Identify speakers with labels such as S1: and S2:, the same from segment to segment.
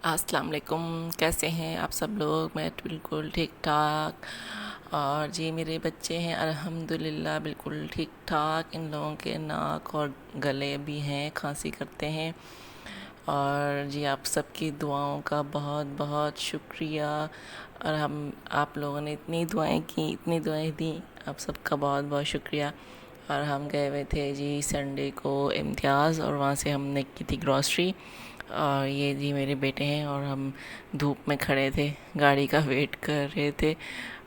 S1: अस्सलाम वालेकुम। कैसे हैं आप सब लोग? मैं बिल्कुल ठीक ठाक। और जी मेरे बच्चे हैं अल्हम्दुलिल्लाह बिल्कुल ठीक ठाक। इन लोगों के नाक और गले भी हैं, खांसी करते हैं। और जी आप सबकी दुआओं का बहुत बहुत शुक्रिया। और हम आप लोगों ने इतनी दुआएं की, इतनी दुआएं दी, आप सबका बहुत बहुत शुक्रिया। और हम गए हुए थे जी संडे को इम्तियाज़, और वहाँ से हमने की थी ग्रॉसरी। और ये जी मेरे बेटे हैं, और हम धूप में खड़े थे, गाड़ी का वेट कर रहे थे।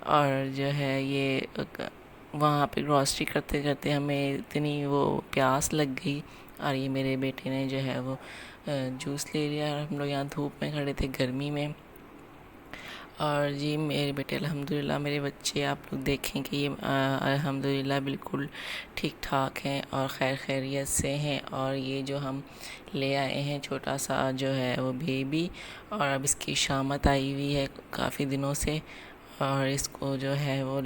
S1: और जो है ये वहाँ पे ग्रॉसरी करते करते हमें इतनी वो प्यास लग गई। और ये मेरे बेटे ने जो है वो जूस ले लिया, और हम लोग यहाँ धूप में खड़े थे गर्मी में। और जी मेरे बेटे अल्हम्दुलिल्लाह, मेरे बच्चे आप लोग देखें कि ये अल्हम्दुलिल्लाह बिल्कुल ठीक ठाक हैं और खैर खैरियत से हैं। और ये जो हम ले आए हैं छोटा सा जो है वो बेबी, और अब इसकी शामत आई हुई है काफ़ी दिनों से। और इसको जो है वो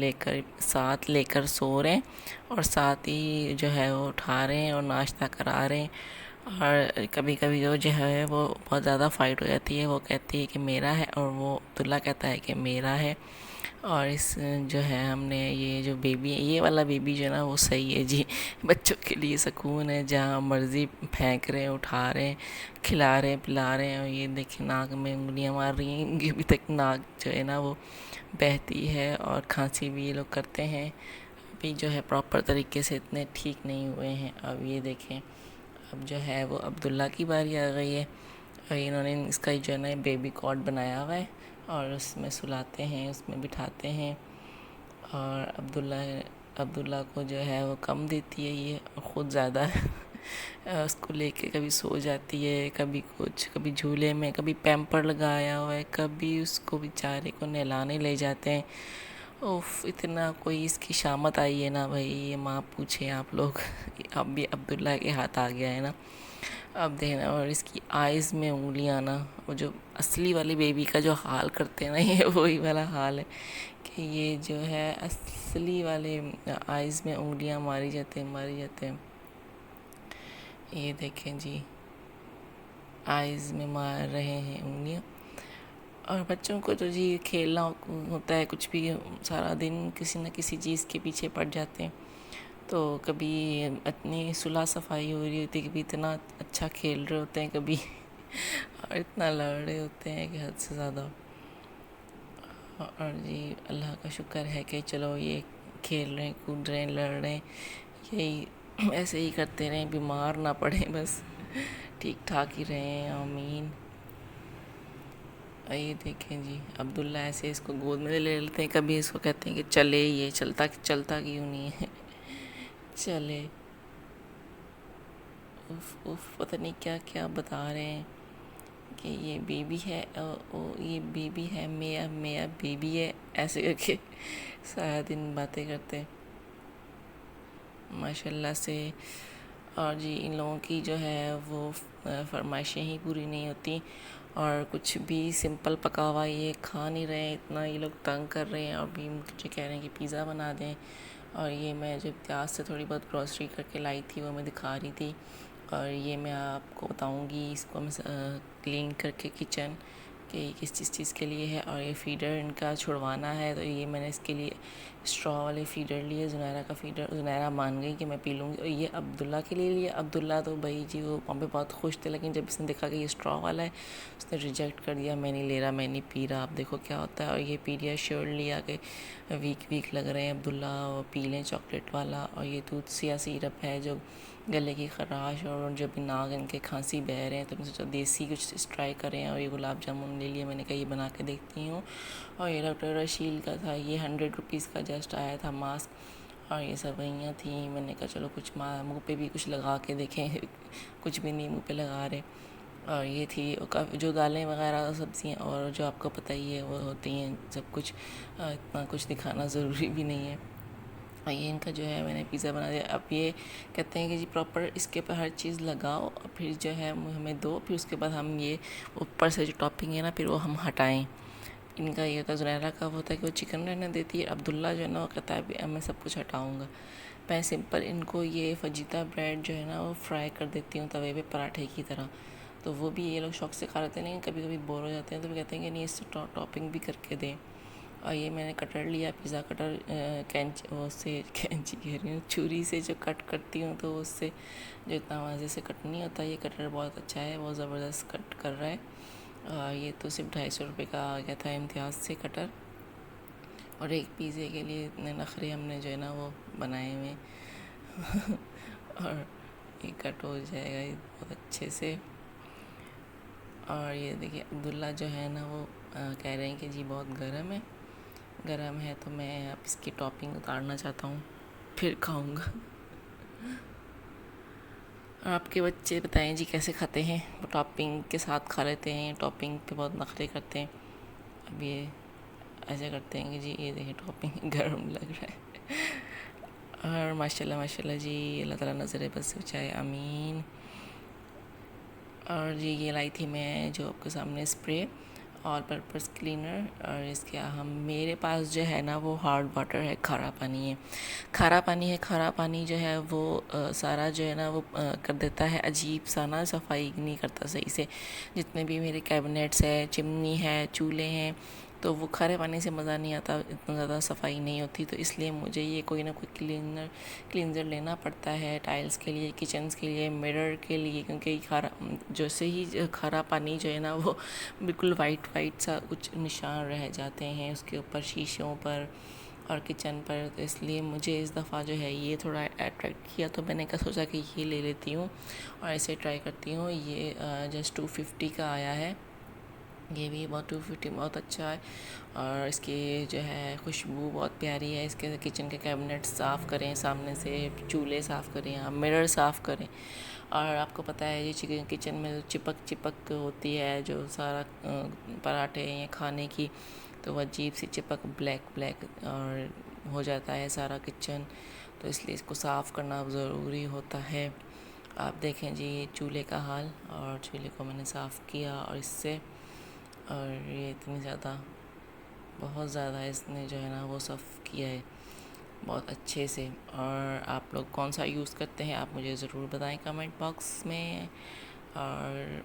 S1: साथ लेकर सो रहे हैं, और साथ ही जो है वो उठा रहे हैं और नाश्ता करा रहे हैं। और कभी कभी जो है वो बहुत ज़्यादा फ़ाइट हो जाती है, वो कहती है कि मेरा है, और वो अब्दुल्ला कहता है कि मेरा है। और इस जो है हमने ये जो बेबी है, ये वाला बेबी जो है ना वो सही है जी। बच्चों के लिए सुकून है, जहाँ मर्ज़ी फेंक रहे हैं, उठा रहे हैं, खिला रहे हैं, पिला रहे हैं। और ये देखिए नाक में उंगलियां मार रही हैं, इनकी अभी तक नाक जो है ना वो बहती है, और खांसी भी ये लोग करते हैं। अभी जो है प्रॉपर तरीके से इतने ठीक नहीं हुए हैं। अब ये देखें, अब जो है वो अब्दुल्ला की बारी आ गई है। और इन्होंने इसका जो है ना बेबी कॉट बनाया हुआ है, और उसमें सुलाते हैं, उसमें बिठाते हैं। और अब्दुल्ला को जो है वो कम देती है ये, और ख़ुद ज़्यादा उसको लेके कभी सो जाती है, कभी कुछ, कभी झूले में, कभी पैम्पर लगाया हुआ है, कभी उसको बेचारे को नहलाने ले जाते हैं। उफ, इतना कोई इसकी शामत आई है ना भाई, ये माँ पूछे आप लोग। अब भी अब्दुल्ला के हाथ आ गया है ना, अब देखना। और इसकी आइज़ में उंगलियां ना, वो जो असली वाली बेबी का जो हाल करते हैं ना, ये वही वाला हाल है कि ये जो है असली वाले आइज़ में उंगलियां मारी जाते हैं, मारी जाते हैं। ये देखें जी, आइज़ में मार रहे हैं उंगलियां। और बच्चों को तो जी खेलना होता है, कुछ भी सारा दिन किसी न किसी चीज़ के पीछे पड़ जाते हैं। तो कभी इतनी सुलह सफाई हो रही होती है, कभी इतना अच्छा खेल रहे होते हैं, कभी और इतना लड़ रहे होते हैं कि हद से ज़्यादा। और जी अल्लाह का शुक्र है कि चलो ये खेल रहे हैं, कूद रहे हैं, लड़ रहे हैं, यही ऐसे ही करते रहें, बीमार ना पड़े, बस ठीक ठाक ही रहें, आमीन। ये देखें जी, अब्दुल्ला ऐसे इसको गोद में ले लेते हैं, कभी इसको कहते हैं कि चले, ये चलता चलता क्यों नहीं है। चले, उफ उफ, पता नहीं क्या क्या बता रहे हैं कि ये बेबी है, ये बेबी है, मेरा मेरा बेबी है, ऐसे करके सारा दिन बातें करते हैं माशाल्लाह से। और जी इन लोगों की जो है वो फरमाइशें ही पूरी नहीं होती, और कुछ भी सिंपल पका हुआ ये खा नहीं रहे हैं, इतना ये लोग तंग कर रहे हैं। और भी मुझे कह रहे हैं कि पिज़्ज़ा बना दें। और ये मैं जब इम्तियाज़ से थोड़ी बहुत ग्रॉसरी करके लाई थी, वो मैं दिखा रही थी। और ये मैं आपको बताऊंगी, इसको मैं क्लीन करके किचन कि किस चीज़ के लिए है। और ये फ़ीडर इनका छुड़वाना है, तो ये मैंने इसके लिए स्ट्रॉ वाले फ़ीडर लिए, ज़ुनैरा का फ़ीडर। ज़ुनैरा मान गई कि मैं पी लूँगी। और ये अब्दुल्ला के लिए लिया। अब्दुल्ला तो भाई जी वो वहाँ पे बहुत खुश थे, लेकिन जब इसने देखा कि ये स्ट्रॉ वाला है, उसने रिजेक्ट कर दिया, मैं नहीं ले रहा, मैं नहीं पी रहा, आप देखो क्या होता है। और ये पीडियाश्योर लिया कि वीक वीक लग रहे हैं अब्दुल्ला, और पी लें चॉकलेट वाला। और ये दूधिया सिरप है जो गले की ख़राश और जब नाक इनके खांसी बह रहे हैं, तो मैं सोचा देसी कुछ ट्राई करें। और ये गुलाब जामुन ले लिया, मैंने कहा ये बना के देखती हूँ। और ये डॉक्टर रशील का था, ये 100 रुपीज़ का जस्ट आया था मास्क। और ये सवैयाँ थी, मैंने कहा चलो कुछ मुँह पे भी कुछ लगा के देखें। कुछ भी नहीं मुँह पे लगा रहे। और ये थी काफ़ी जो दालें वगैरह सब्जियाँ, और जो आपको पता ही है वो होती हैं सब कुछ, इतना कुछ दिखाना ज़रूरी भी नहीं है। और ये इनका जो है मैंने पिज़्ज़ा बना दिया। अब ये कहते हैं कि जी प्रॉपर इसके ऊपर हर चीज़ लगाओ, और फिर जो है हमें दो, फिर उसके बाद हम ये ऊपर से जो टॉपिंग है ना फिर वो हम हटाएं। इनका ये होता है, ज़ुनैरा का होता है कि वो चिकन रहने देती है, अब्दुल्ला जो है ना वो कहता है अब मैं सब कुछ हटाऊँगा। मैं सिंपल इनको ये फजीता ब्रेड जो है ना वो फ्राई कर देती हूँ तवे पे पराठे की तरह, तो वो भी ये लोग शौक से खा लेते हैं, लेकिन कभी कभी बोर हो जाते हैं तो वो कहते हैं कि नहीं इससे टॉपिंग भी करके दें। और ये मैंने कटर लिया, पिज़्ज़ा कटर, कैंच वो से कैंची कह रही हूँ, छुरी से जो कट करती हूँ तो उससे जो इतना मज़े से कट नहीं होता, ये कटर बहुत अच्छा है, बहुत ज़बरदस्त कट कर रहा है। ये तो सिर्फ 250 रुपये का आ गया था इम्तियाज़ से कटर, और एक पिज़्ज़े के लिए इतने नखरे हमने जो है ना वो बनाए हुए और ये कट हो जाएगा ये बहुत अच्छे से। और ये देखिए अब्दुल्ला जो है ना वो कह रहे हैं कि जी बहुत गर्म है तो मैं अब इसकी टॉपिंग उतारना चाहता हूँ, फिर खाऊंगा। और आपके बच्चे बताएं जी कैसे खाते हैं, वो टॉपिंग के साथ खा लेते हैं, टॉपिंग पे बहुत नखरे करते हैं। अब ये ऐसे करते हैं कि जी ये देखिए टॉपिंग गर्म लग रहा है। और माशाल्लाह माशाल्लाह जी, अल्लाह ताला नज़र बस बचाए, आमीन। और जी ये लाई थी मैं जो आपके सामने स्प्रे ऑल पर्पस क्लीनर, और इसके हम मेरे पास जो है ना वो हार्ड वाटर है, खारा पानी है, खारा पानी जो है वो सारा जो है ना वो कर देता है अजीब सा ना, सफाई नहीं करता सही से। जितने भी मेरे कैबिनेट्स है, चिमनी है, चूल्हे हैं, तो वो खारे पानी से मज़ा नहीं आता, इतना ज़्यादा सफाई नहीं होती, तो इसलिए मुझे ये कोई ना कोई क्लींजर लेना पड़ता है टाइल्स के लिए, किचन्स के लिए, मिरर के लिए, क्योंकि खारा जैसे ही खारा पानी जो है ना वो बिल्कुल वाइट सा कुछ निशान रह जाते हैं उसके ऊपर, शीशों पर और किचन पर। तो इसलिए मुझे इस दफ़ा जो है ये थोड़ा अट्रैक्ट किया, तो मैंने कहा सोचा कि ये ले लेती हूँ और ऐसे ट्राई करती हूँ। ये जस्ट 250 का आया है, ये भी बहुत 250 बहुत अच्छा है, और इसकी जो है खुशबू बहुत प्यारी है। इसके किचन के कैबिनेट साफ़ करें, सामने से चूल्हे साफ़ करें, आप मिरर साफ़ करें। और आपको पता है ये किचन में चिपक होती है जो सारा पराठे या खाने की, तो वह अजीब सी चिपक ब्लैक और हो जाता है सारा किचन, तो इसलिए इसको साफ़ करना ज़रूरी होता है। आप देखें जी ये चूल्हे का हाल, और चूल्हे को मैंने साफ़ किया और इससे, और ये इतनी ज़्यादा बहुत ज़्यादा इसने जो है ना वो साफ़ किया है बहुत अच्छे से। और आप लोग कौन सा यूज़ करते हैं आप मुझे ज़रूर बताएं कमेंट बॉक्स में। और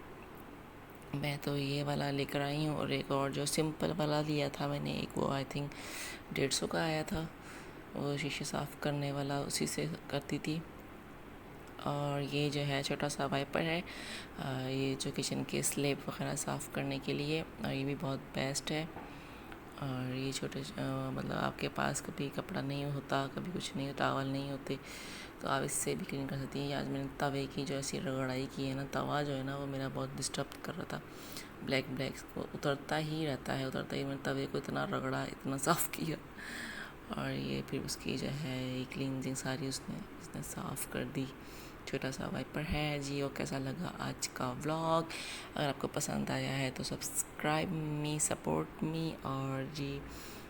S1: मैं तो ये वाला लेकर आई हूँ, और एक और जो सिंपल वाला लिया था मैंने, एक वो आई थिंक 150 का आया था, वो शीशे साफ़ करने वाला, उसी से करती थी। और ये जो है छोटा सा वाइपर है, ये जो किचन के स्लेब वगैरह साफ़ करने के लिए, और ये भी बहुत बेस्ट है। और ये छोटे मतलब आपके पास कभी कपड़ा नहीं होता, कभी कुछ नहीं होता, टावल नहीं होते, तो आप इससे भी क्लीन कर सकती हैं। आज मैंने तवे की जो ऐसी रगड़ाई की है ना, तवा जो है ना वो मेरा बहुत डिस्टर्ब कर रहा था, ब्लैक को उतरता ही रहता है, उतरता ही, मैंने तवे को इतना रगड़ा, इतना साफ़ किया, और ये फिर उसकी जो है क्लीनजिंग सारी उसने साफ़ कर दी। छोटा सा वाइपर है जी। और कैसा लगा आज का व्लॉग, अगर आपको पसंद आया है तो सब्सक्राइब मी, सपोर्ट मी, और जी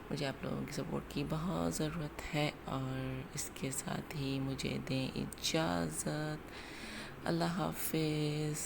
S1: मुझे आप लोगों की सपोर्ट की बहुत ज़रूरत है। और इसके साथ ही मुझे दें इजाज़त, अल्लाह हाफिज़।